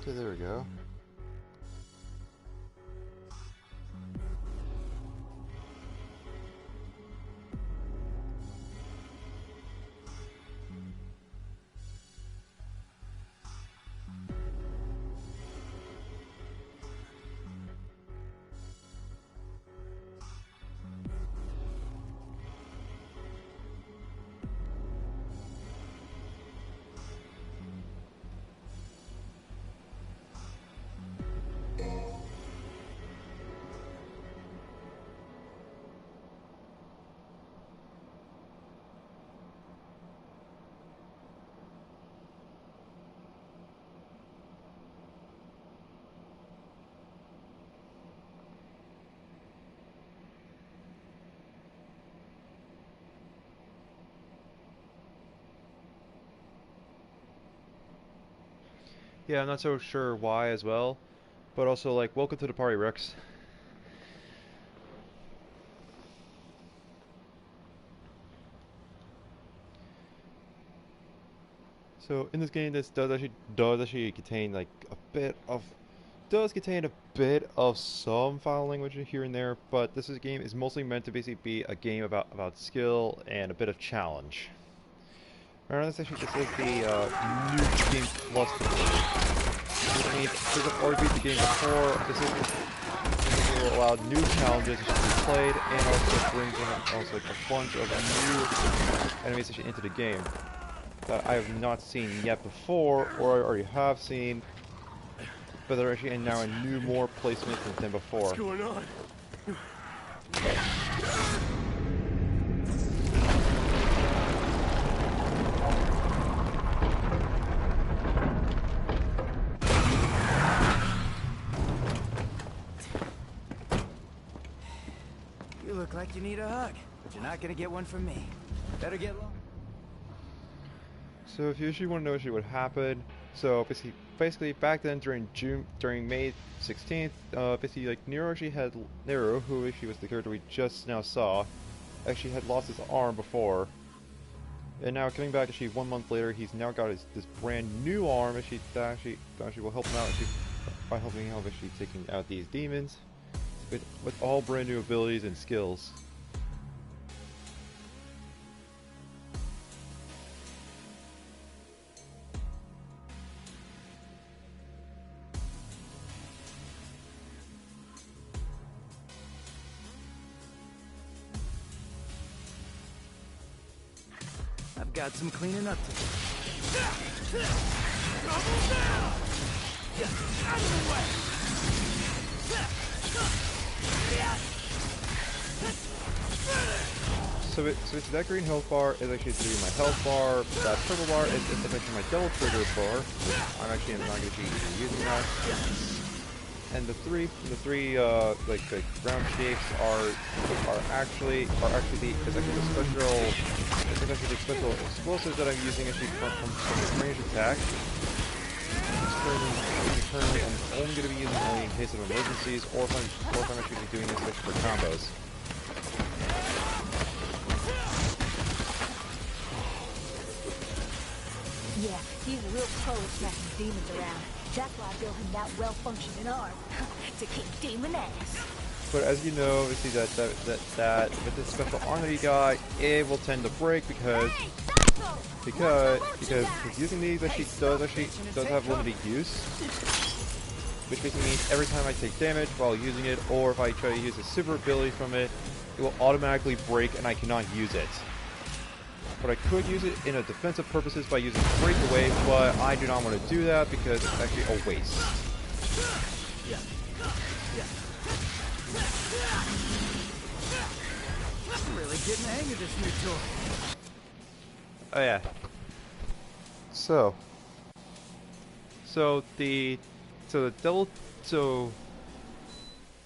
Okay, there we go. Yeah, I'm not so sure why as well, but also like, welcome to the party, Rex. So in this game, this does actually contain like a bit of does contain a bit of some foul language here and there, but this game is mostly meant to basically be a game about skill and a bit of challenge. Remember, this is the New Game Plus version. Which means if you've already beat the game before, this will allow new challenges to be played and also brings in also like a bunch of new enemies actually into the game that I have not seen yet before, or I already have seen, but they're actually now in new more placements than before. What's going on? You look like you need a hug, but you're not gonna get one from me. Better get low. So if you actually want to know actually what happened, so basically back then during May 16th, basically like Nero, who actually was the character we just now saw, actually had lost his arm before, and now coming back actually 1 month later, he's now got this brand new arm that actually will help him out by helping him actually taking out these demons with all brand new abilities and skills. I've got some cleaning up to do. Out of the way! So it's that green health bar is actually to be my health bar. That purple bar is actually my double trigger bar. I'm actually not going to be using that. And the three like round shapes are actually the special explosives that I'm using actually from range attack. Currently I'm only going to be using only in case of emergencies, or if I'm actually doing this for combos. Yeah, he's a real pro at smashing demons around. That's why I built him that well-functioning arm. To kick demon ass. But as you know, you see that with this special arm that you got, it will tend to break because using these does have limited use. Which basically means every time I take damage while using it, or if I try to use a super ability from it, it will automatically break and I cannot use it. But I could use it in a defensive purposes by using Breakaway, but I do not want to do that because it's actually a waste. I'm really getting the hang of this new toy. Oh yeah.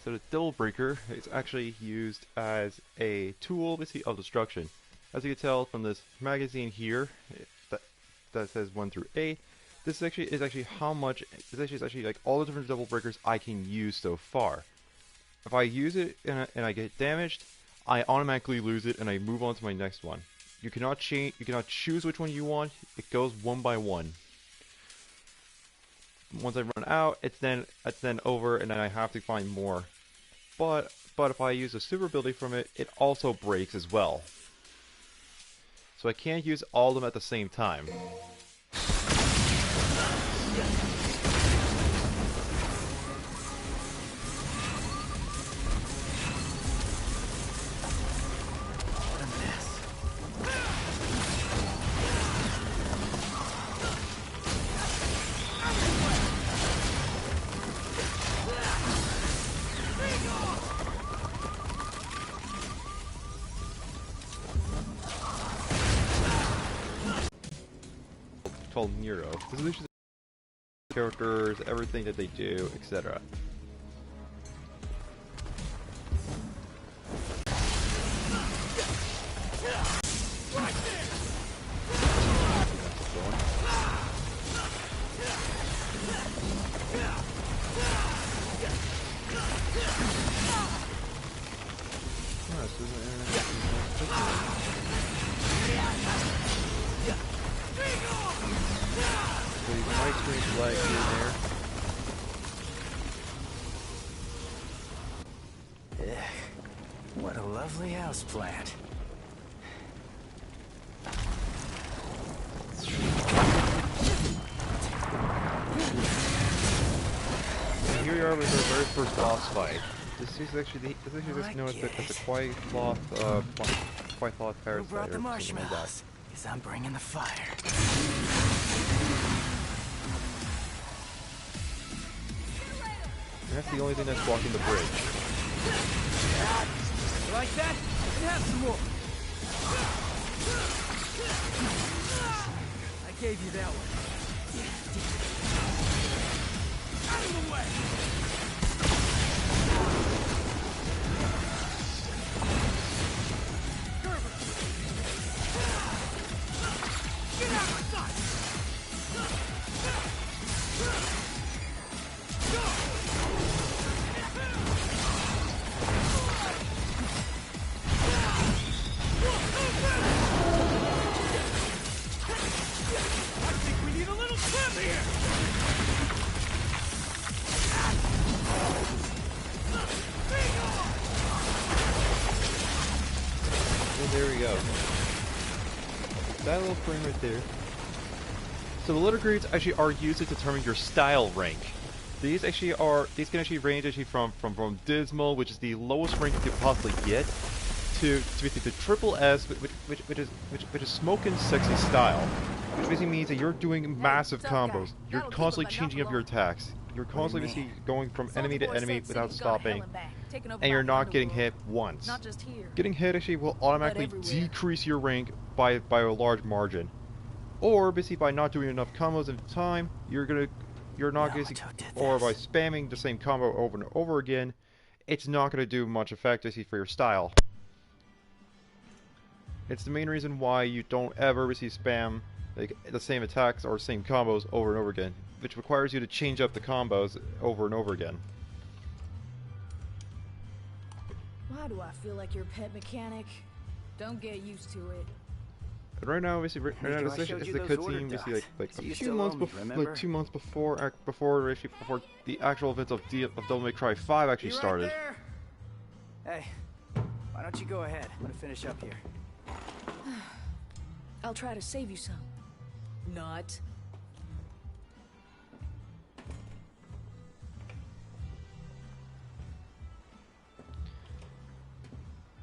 The Devil Breaker is actually used as a tool, basically, of destruction. As you can tell from this magazine here, that says 1 through 8, this is actually how much. This is actually like all the different Devil Breakers I can use so far. If I use it and I get damaged, I automatically lose it and I move on to my next one. You cannot change. You cannot choose which one you want. It goes one by one. once I run out, it's then over, and then I have to find more. But if I use a super ability from it, it also breaks as well. So I can't use all of them at the same time. Called Nero. This is characters, everything that they do, etc. Flag here and there. What a lovely house plant. And here we are with our very first boss fight. This is actually just known as the Quiet Cloth Who brought the Parasite. marshmallows? Because I'm bringing the fire. And that's the only thing that's blocking the bridge. You like that? And have some more. I gave you that one. Out of the way! Get out of my sight! I think we need a little clip here! And there we go. That little frame right there. So the letter grades actually are used to determine your style rank. These can actually range from dismal, which is the lowest rank you could possibly get, to basically the triple S, which is smoking sexy style. Which basically means that you're doing massive combos. You're constantly changing up your attacks. You're constantly basically going from enemy to enemy without stopping, and you're not getting hit once. Getting hit actually will automatically decrease your rank by a large margin. Or basically by not doing enough combos at a time, or by spamming the same combo over and over again, it's not going to do much effect basically for your style. It's the main reason why you don't ever receive spam like the same attacks or same combos over and over again, which requires you to change up the combos over and over again. Why do I feel like your pet mechanic? Don't get used to it. And right now, obviously, right now, it's the cutscene, obviously, like a few months before, like 2 months before the actual events of Devil May Cry 5 actually started. Hey, why don't you go ahead? I'm gonna finish up here. I'll try to save you some. Not.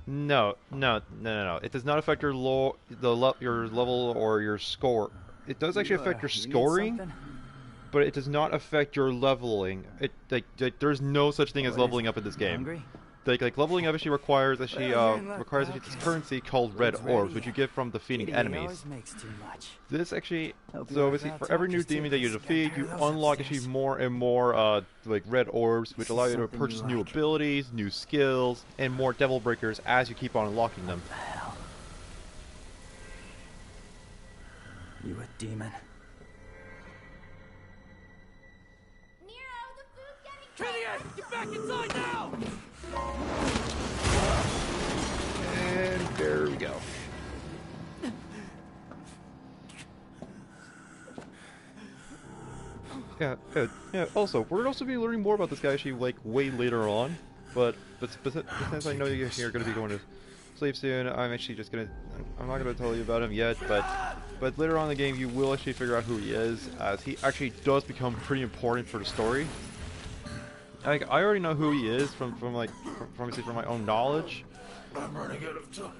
No. It does not affect your your level or your score. It does actually affect your scoring, but it does not affect your leveling. There's no such thing as leveling up in this game. Hungry? Like leveling up actually requires this currency called red orbs, which you get from defeating enemies. This actually, so obviously for every new demon that you defeat, you unlock actually more and more like red orbs, which allow you to purchase new abilities, new skills, and more devil breakers as you keep on unlocking them. What the hell? You a demon? Nero, the food's getting Idiot! Get back inside now! And there we go. Yeah. Also, we're gonna also be learning more about this guy actually like way later on. But since I know you're gonna be going to sleep soon, I'm actually just gonna I'm not gonna tell you about him yet. But later on in the game, you will actually figure out who he is, as he actually does become pretty important for the story. Like I already know who he is from my own knowledge. I'm running out of time.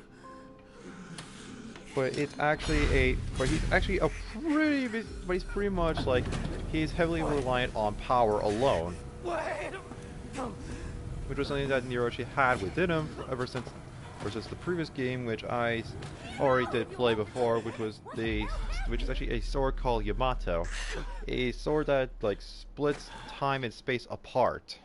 But he's pretty much like, he's heavily reliant on power alone. Which was something that Nero actually had within him ever since versus the previous game, which I already did play before, which is actually a sword called Yamato. A sword that like splits time and space apart.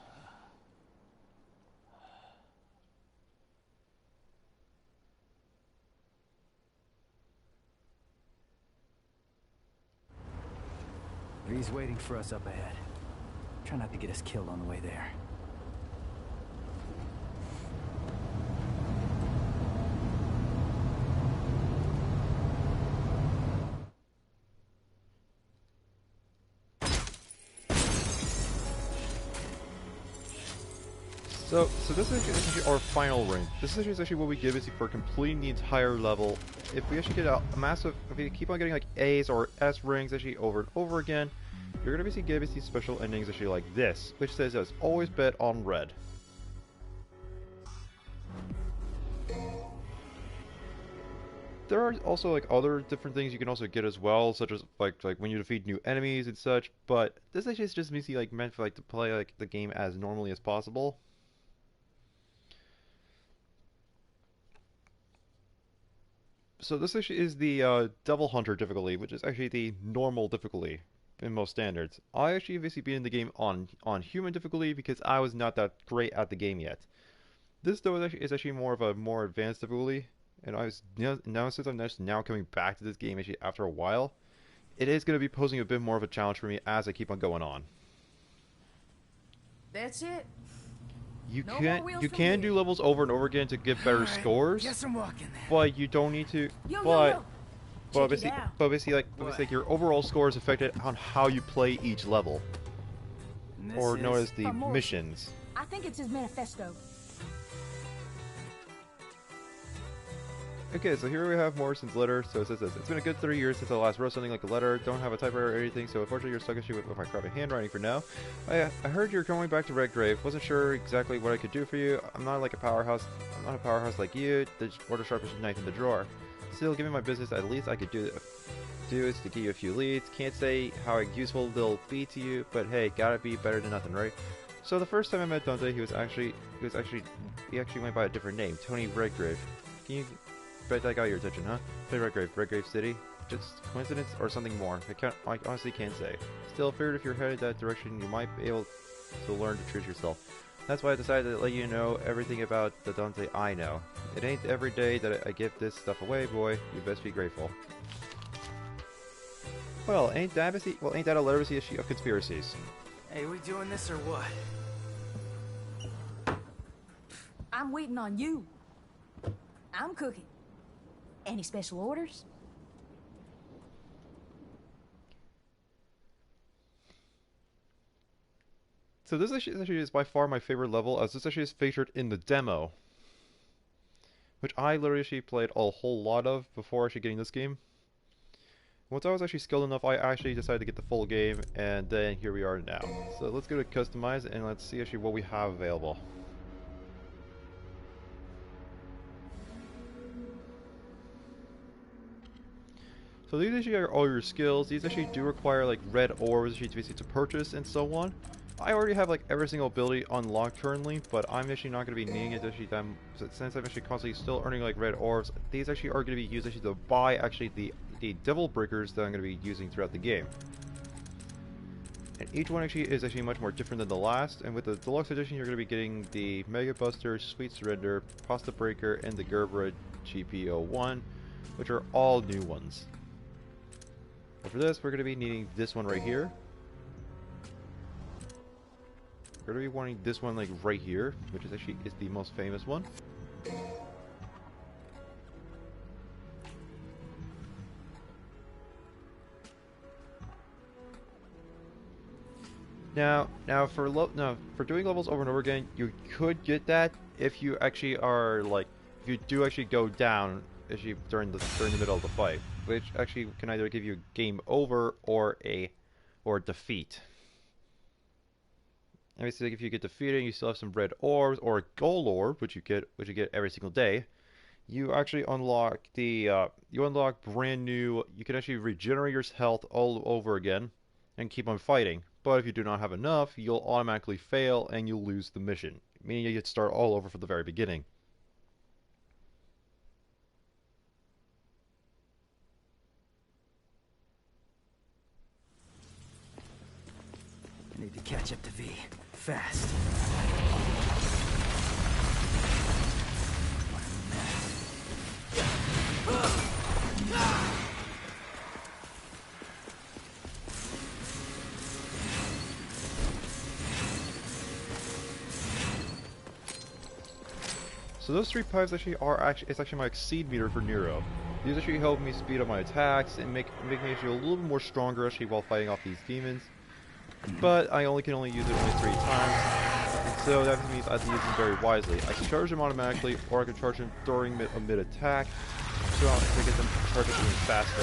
He's waiting for us up ahead. Try not to get us killed on the way there. So this is actually our final ring. This is actually what we give is for completing the entire level. If we actually get a massive, if we keep on getting like A's or S rings actually over and over again, you're gonna basically give us these special endings actually like this, which says as always bet on red. There are also like other different things you can also get as well, such as like when you defeat new enemies and such. But this actually is just basically like meant for like to play like the game as normally as possible. So this actually is the Devil Hunter difficulty, which is actually the normal difficulty in most standards. I actually basically beat in the game on human difficulty because I was not that great at the game yet. This though is actually more of a more advanced difficulty, and now since I'm just now coming back to this game actually after a while, it is going to be posing a bit more of a challenge for me as I keep on going on. That's it. You No more can wheels you from can here. do levels over and over again to get better scores, Guess I'm walking then. but you don't need to. Yo, But Check it out. basically your overall score is affected on how you play each level, And this or known is- as the From Morrison. missions. I think it's his manifesto. Okay, so here we have Morrison's letter. So it says this: it's been a good 3 years since I last wrote something like a letter. Don't have a typewriter or anything, so unfortunately you're stuck issue with my crappy handwriting for now. I heard you're going back to Redgrave. Wasn't sure exactly what I could do for you. I'm not a powerhouse like you, or the sharpest knife in the drawer. Still, given my business, at least I could do is to give you a few leads. Can't say how useful they'll be to you, but hey, gotta be better than nothing, right? So the first time I met Dante, he actually went by a different name, Tony Redgrave. Can you bet that got your attention, huh? Tony Redgrave City. Just coincidence or something more? I honestly can't say. Still, figured if you're headed that direction, you might be able to learn to choose yourself. That's why I decided to let you know everything about the Dante I know. It ain't every day that I give this stuff away, boy. You best be grateful. Well, ain't that a literacy issue of conspiracies? Hey, we doing this or what? I'm waiting on you. I'm cooking. Any special orders? So this actually is by far my favorite level, as this actually is featured in the demo, which I literally actually played a whole lot of before actually getting this game. Once I was actually skilled enough, I actually decided to get the full game, and then here we are now. So let's go to customize, and let's see actually what we have available. So these actually are all your skills. These actually do require like red orbs to purchase and so on. I already have like every single ability unlocked currently, but I'm actually not going to be needing it actually since I'm actually constantly still earning like red orbs. These actually are going to be used actually to buy actually the devil breakers that I'm going to be using throughout the game. And each one actually is actually much more different than the last. And with the deluxe edition, you're going to be getting the Mega Buster, Sweet Surrender, Pasta Breaker, and the Gerbera GP01, which are all new ones. But for this, we're going to be needing this one right here. We're going to be wanting this one like right here, which is actually the most famous one. Now for doing levels over and over again, you could get that if you actually are like, if you do actually go down actually during the middle of the fight, which actually can either give you game over or a defeat. And basically, like, if you get defeated, you still have some red orbs or a gold orb, which you get every single day. You actually unlock brand new. You can actually regenerate your health all over again, and keep on fighting. But if you do not have enough, you'll automatically fail and you'll lose the mission, meaning you get to start all over from the very beginning. I need to catch up to V. Fast. So those 3 pipes actually it's actually my exceed meter for Nero. These actually help me speed up my attacks and make me actually a little bit more stronger actually while fighting off these demons. But I can only use it only 3 times, and so that means I have to use them very wisely. I can charge them automatically, or I can charge them during mid attack, so I can get them charged even faster.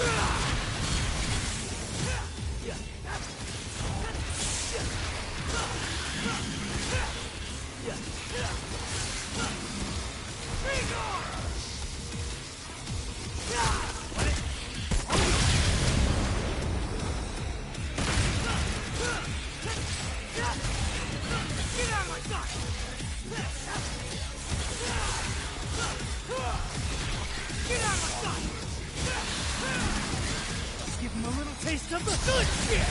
Give him a little taste of the good shit!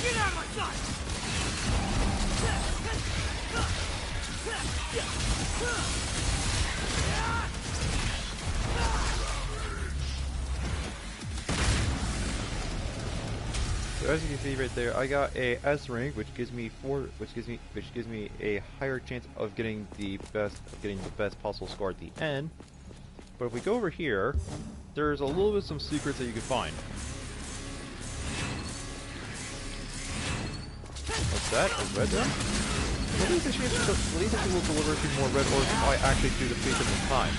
Get out of my sight! So as you can see right there, I got a S rank, which gives me a higher chance of getting the best possible score at the end. But if we go over here, there's a little bit of some secrets that you can find. What's that? A red one? Well, these actually will deliver to more red orbs if I actually do defeat them in time.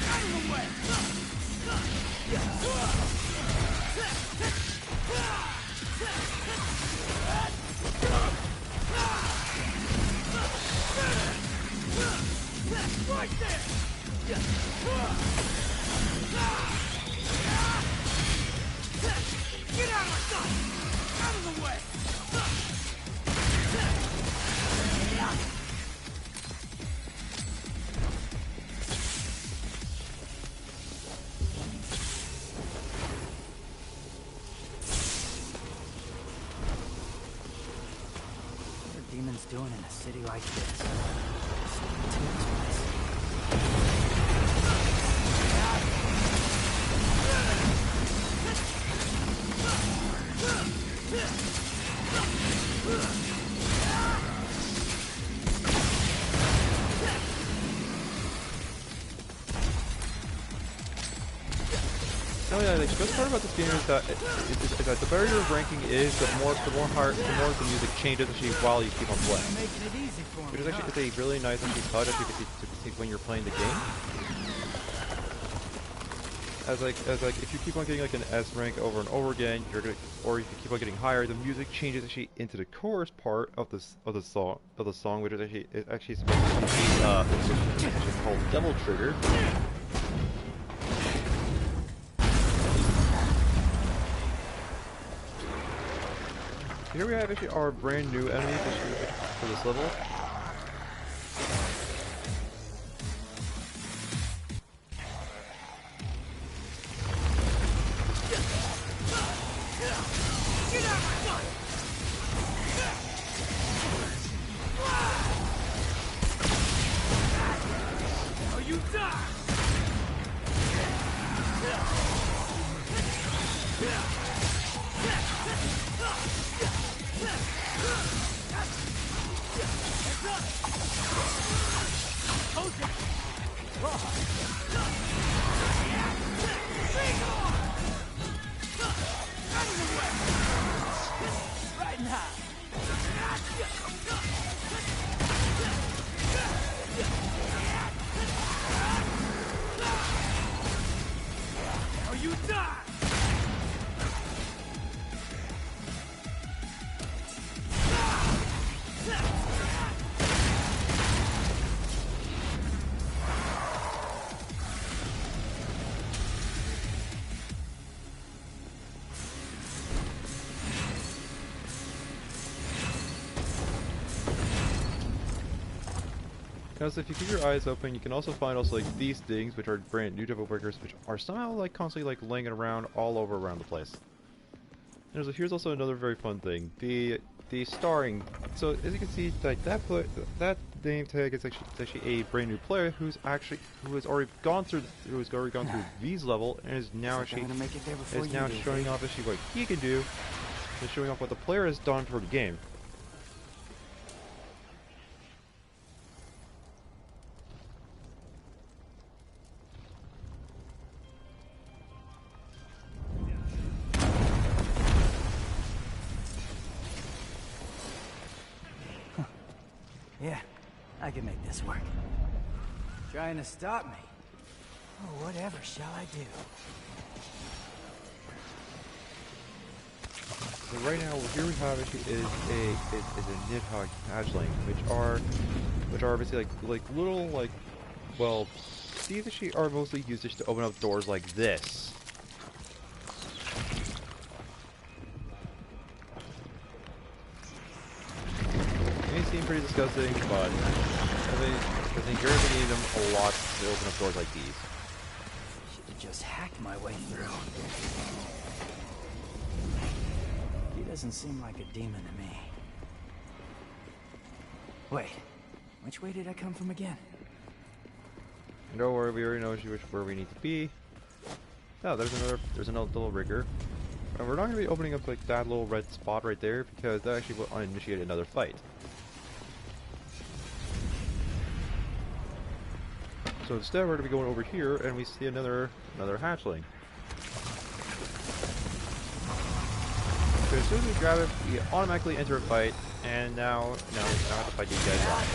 Right there! Get out of my sight! Out of the way! What are demons doing in a city like this? Oh yeah, the best part about this game is that the better your ranking is, the more the music changes actually while you keep on playing. Which is actually it's a really nice actually touch actually to see when you're playing the game. As like if you keep on getting like an S rank over and over again, or if you keep on getting higher, the music changes actually into the chorus part of the song, which is actually supposed to be actually called Devil Trigger. Here we have actually our brand new enemies for this level. Because if you keep your eyes open, you can also find also like these things, which are brand new devil breakers, which are somehow like constantly like laying around all over around the place. And here's also another very fun thing: the starring. So as you can see, like that name tag is actually a brand new player who has already gone through V's level and is now showing off actually what he can do, and showing off what the player has done for the game. Yeah, I can make this work. Trying to stop me? Oh, whatever shall I do? So right now, here we have actually is a Nidhogg hatchling, which are basically like little well, these actually are mostly used just to open up doors like this. They seem pretty disgusting, but I think you're gonna need them a lot to open up doors like these. Should have just hacked my way through. He doesn't seem like a demon to me. Wait, which way did I come from again? Don't worry, we already know where we need to be. Oh, there's another little rigger. And we're not going to be opening up like that little red spot right there because that actually will initiate another fight. So instead we're going to be going over here and we see another hatchling. So as soon as we grab it, we automatically enter a fight, and now we have to fight these guys off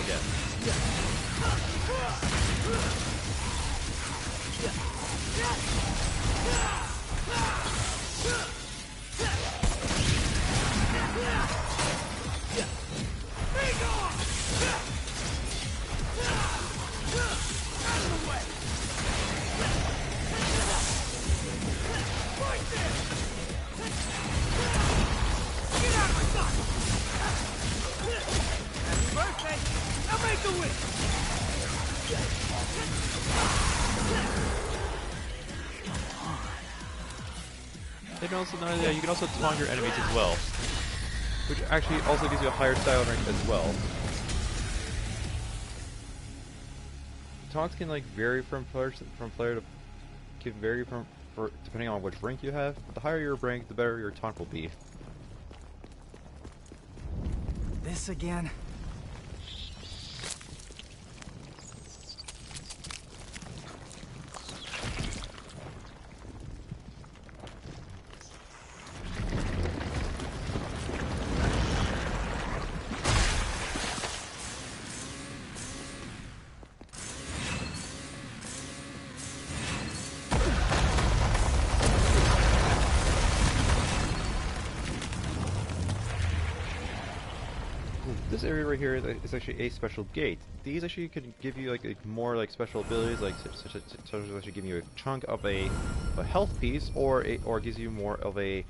you can also taunt your enemies as well, which actually also gives you a higher style rank as well. Taunts can like vary from player to depending on which rank you have. The higher your rank, the better your taunt will be. This again? This area right here is actually a special gate. These actually can give you like more like special abilities, like such as actually giving you a chunk of a health piece, or gives you more of a,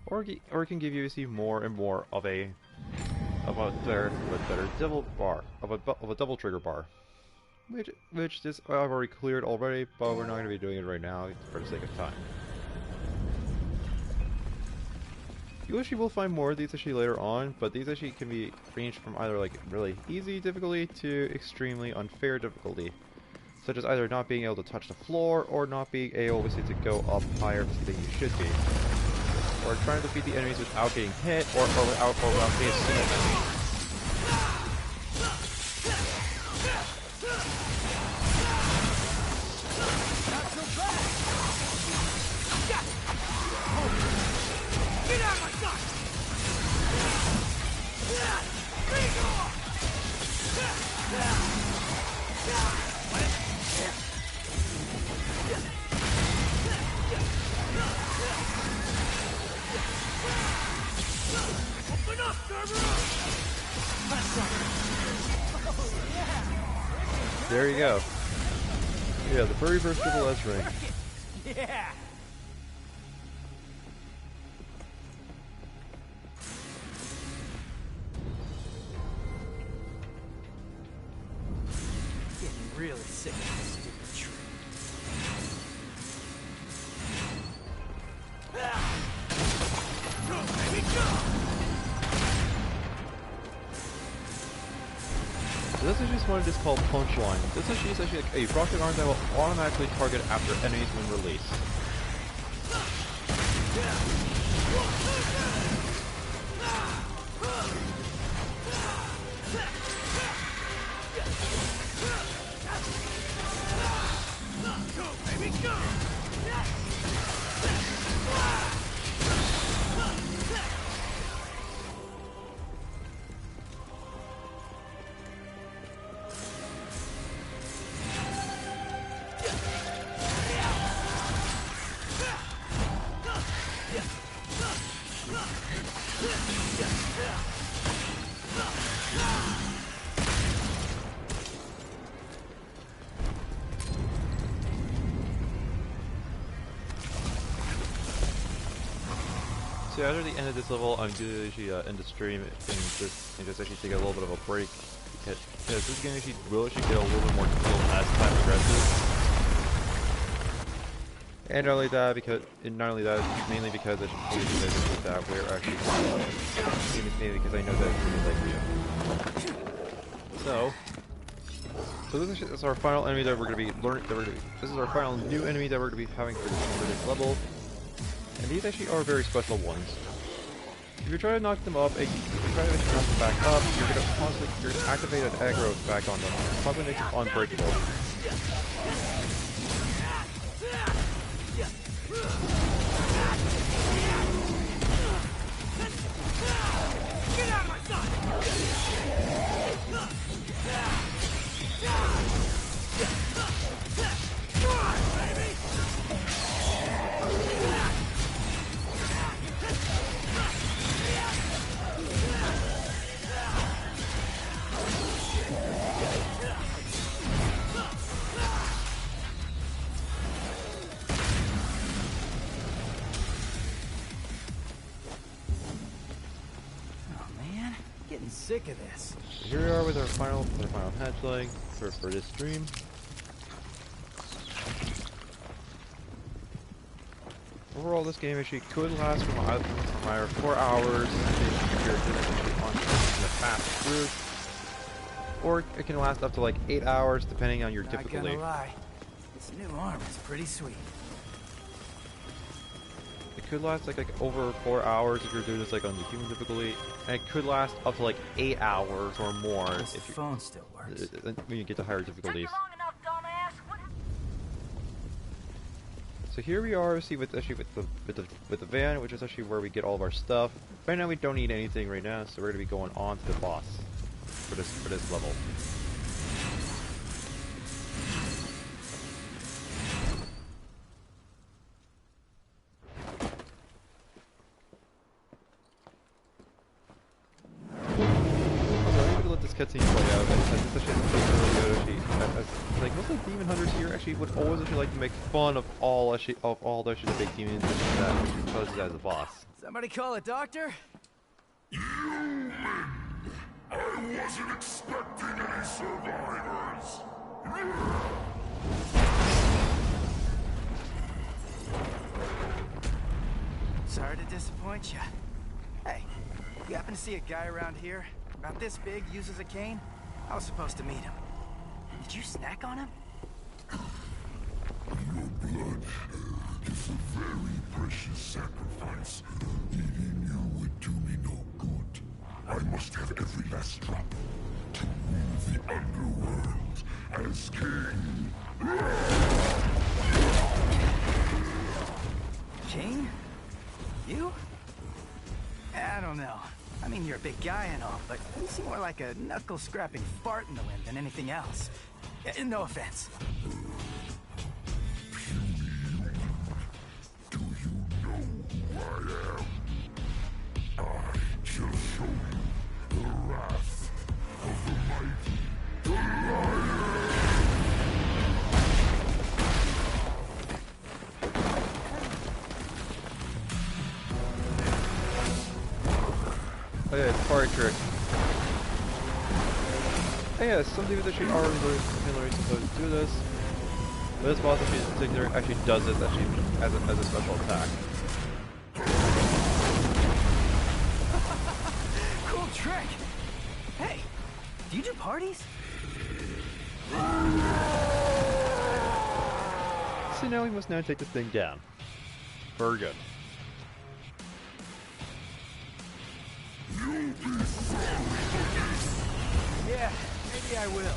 or it can give you more and more of a better double bar of a double trigger bar, which this I've already cleared already, but we're not going to be doing it right now for the sake of time. You actually will find more of these actually later on, but these actually can be ranged from either like really easy difficulty to extremely unfair difficulty, such as either not being able to touch the floor or not being able to go up higher than you should be, or trying to defeat the enemies without getting hit or without being a single enemy. There you go. Yeah, the very first Triple S ring. Yeah. Getting really sick of this stupid tree. So this is just one just called Punchline. This is actually like a rocket arm that will automatically target after enemies when released. So after the end of this level, I'm going to actually end the stream and just actually take a little bit of a break because this game actually will actually get a little bit more difficult as time progresses. And not only that, mainly because I should probably do this that we're actually mainly because I know that it's really like Rio. So this is our final enemy that we're going to be learning. This is our final new enemy that we're going to be having for this level. And these actually are very special ones. If you try to knock them up, if you try to knock them back up, you're going to activate an aggro back on them. It probably makes them unbreakable. Get out of my sick of this. So here we are with our final hatchling for this stream. Overall, this game actually could last from either 4 hours if you're doing on the fast route, or it can last up to like 8 hours depending on your difficulty. Not gonna lie, this new armor is pretty sweet. It could last like over 4 hours if you're doing this like on the human difficulty, and it could last up to like 8 hours or more This if your phone still works. when you get to higher difficulties. Took you long enough, dumbass. What? So here we are, see with the van, which is actually where we get all of our stuff. Right now we don't need anything right now, so we're gonna be going on to the boss for this level. Cutscene play out, because this shit is really good. Like most of the demon hunters here actually would always actually like to make fun of all the big demons that poses as a boss. Somebody call a doctor? Human! I wasn't expecting any survivors! Sorry to disappoint you. Hey, you happen to see a guy around here? About this big, uses a cane? I was supposed to meet him. Did you snack on him? Your blood is a very precious sacrifice. Eating you would do me no good. I must have every last drop to rule the underworld as king. King? You? I don't know. I mean, you're a big guy and all, but you seem more like a knuckle-scrapping fart in the wind than anything else. No offense. Do you know who I am? I shall show you the wrath of the mighty Goliath. Oh yeah, it's party trick. And yeah, some demons actually are learning to do this. But this boss actually in particular actually does this actually as a special attack. Cool trick. Hey, do you do parties? So now we must now take this thing down. Very good. Yeah, maybe I will.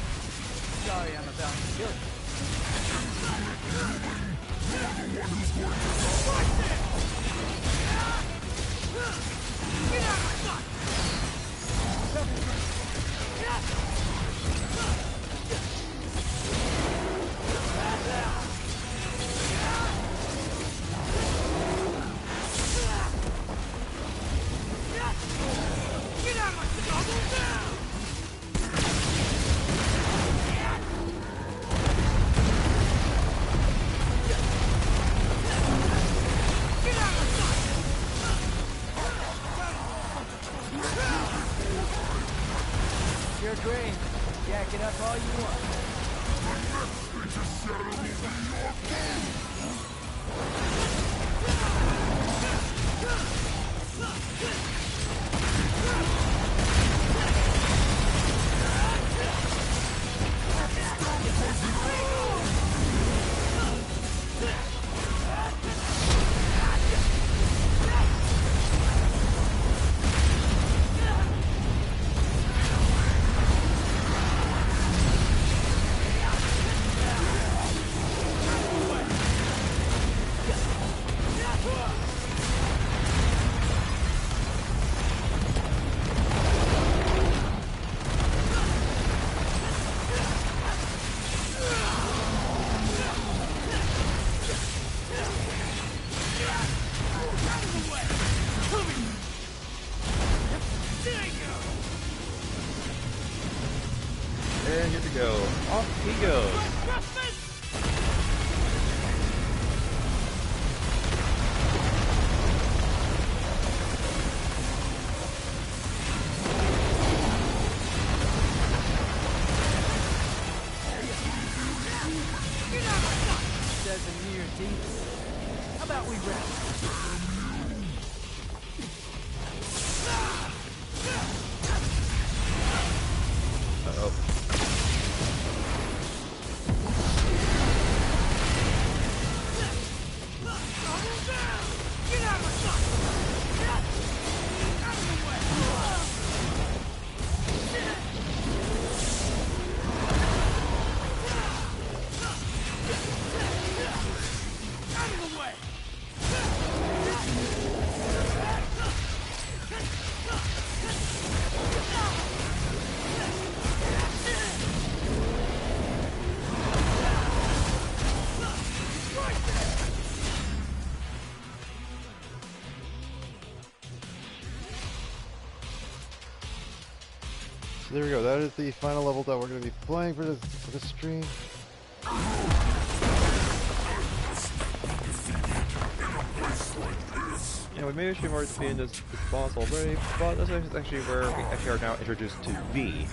Sorry I'm about to kill you. Get out of my You're great. Jack it up all you want. And here we go. Off he goes. Says a near deep. How about we rest? Uh-oh. So there we go. That is the final level that we're going to be playing for this stream. Yeah, we may have already defeated this boss already, but this is actually where we actually are now introduced to V.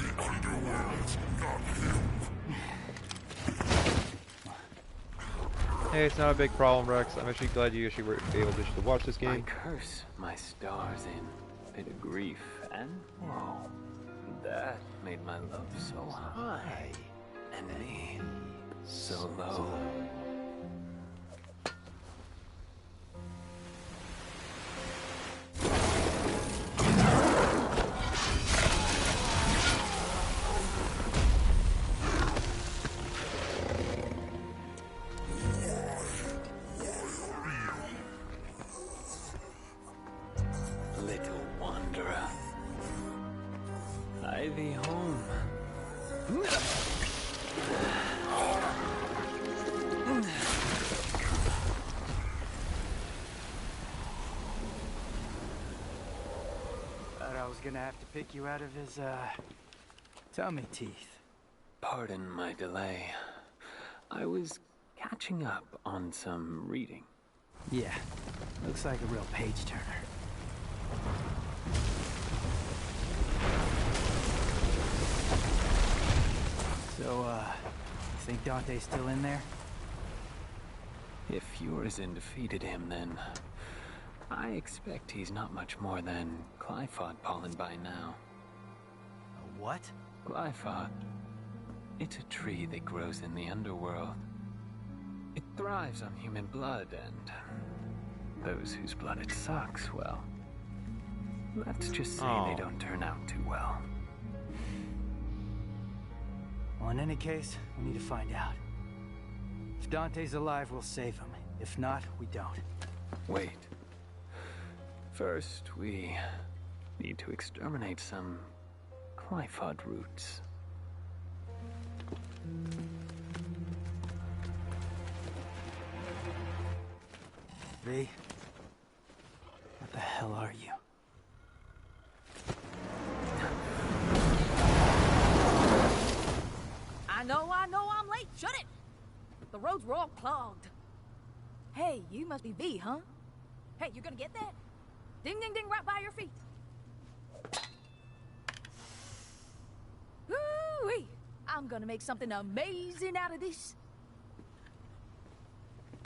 Hey, it's not a big problem, Rex. I'm actually glad you actually were able to watch this game. I curse my stars in bit of grief and woe. That made my love so high, and me so low. Little wanderer, I thee home. Thought I was gonna have to pick you out of his, tummy teeth. Pardon my delay. I was catching up on some reading. Yeah, looks like a real page turner. So, you think Dante's still in there? If Urizen defeated him, then I expect he's not much more than Glyphod pollen by now. A what? Glyphod. It's a tree that grows in the underworld. It thrives on human blood, and those whose blood it sucks, well, let's just say they don't turn out too well. Well, in any case, we need to find out. If Dante's alive, we'll save him. If not, we don't. Wait. First, we need to exterminate some Glyphod roots. V, what the hell are you? I know, I'm late. Shut it! The roads were all clogged. Hey, you must be V, huh? Hey, you gonna get that? Ding, ding, ding, right by your feet. Woo-wee! I'm gonna make something amazing out of this.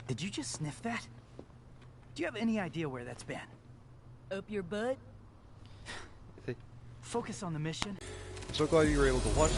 Did you just sniff that? Do you have any idea where that's been? Up your butt? Focus on the mission. I'm so glad you were able to watch